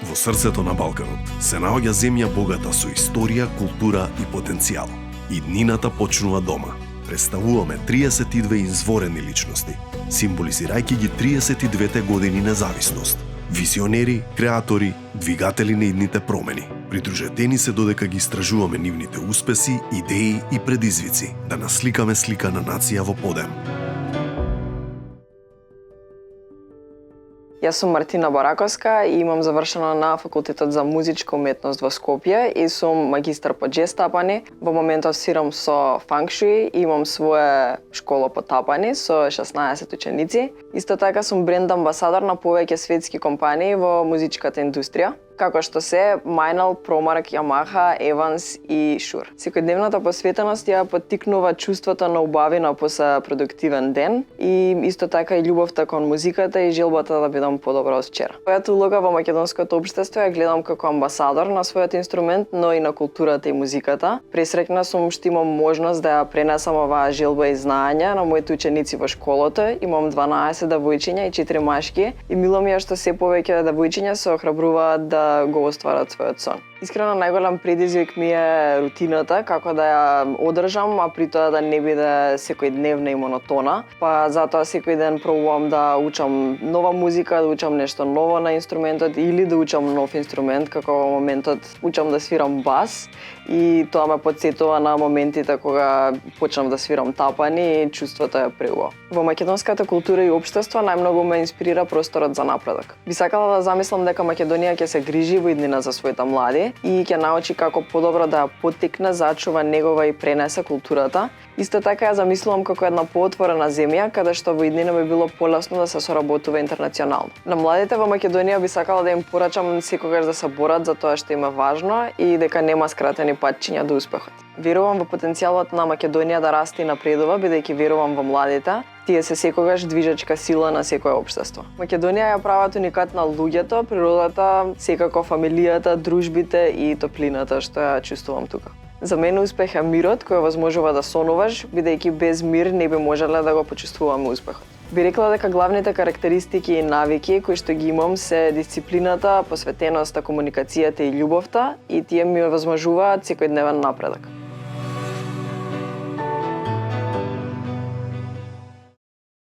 Во срцето на Балканот се наоѓа земја богата со историја, култура и потенцијал. И днината почнува дома. Представуваме 32 изворени личности, символизирајќи ги 32 години независност. Визионери, креатори, двигатели на идните промени. Придружетени се додека ги истражуваме нивните успеси, идеи и предизвици, да насликаме слика на нација во подем. Јас сум Мартина Бараковска и имам завршено на Факултетот за музичка уметност во Скопје и сум магистар по џез тапани. Во моментов свирам со фанк шуи и имам своја школа по тапани со 16 ученици. Исто така сум бренд амбасадор на повеќе светски компании во музичката индустрија, како што се Майнал, Промарк, Ямаха, Еванс и Шур. Секојдневната посветеност ја поттикнува чувството на убавина после продуктивен ден и исто така и љубовта кон музиката и желбата да бидам подобра од вчера. Мојата улога во македонското општество ја гледам како амбасадор на својот инструмент, но и на културата и музиката. Пресреќна сум што имам можност да ја пренесам оваа желба и знаење на моите ученици во школата. Имам 12 девојчиња и 4 машки и мило ми е што се повеќе девојчиња се охрабруваат да го остварат својот сон. Искрено најголем предизвик ми е рутината, како да ја одржам, а при тоа да не биде секојдневна и монотона. Па затоа секој ден пробувам да учам нова музика, да учам нешто ново на инструментот или да учам нов инструмент, како во моментот учам да свирам бас и тоа ме потсетува на моментите кога почнав да свирам тапани и чувството е преубаво. Во македонската култура и општество најмногу ме инспирира просторот за напредок. Би сакала да замислам дека Македонија ќе се грижи во иднина за своите млади и ќе научи како подобро да ја поттикне, зачува, негова и пренесе културата. Исто така ја замислувам како една поотворена земја, каде што во иднина би било полесно да се соработува интернационално. На младите во Македонија би сакала да им порачам секогаш да се борат за тоа што им е важно и дека нема скратени патчиња до успехот. Верувам во потенцијалот на Македонија да расте и напредува, бидејќи верувам во младите. Тие се секогаш движечка сила на секое општество. Македонија ја прават уникатна луѓето, природата, секако фамилијата, дружбите и топлината што ја чувствувам тука. За мене успех е мирот кој возможува да сонуваш, бидејќи без мир не би можеле да го почувствуваме успехот. Би рекла дека главните карактеристики и навики кои што ги имам се дисциплината, посветеноста, комуникацијата и љубовта и тие ми возможуваат секојдневен напредок.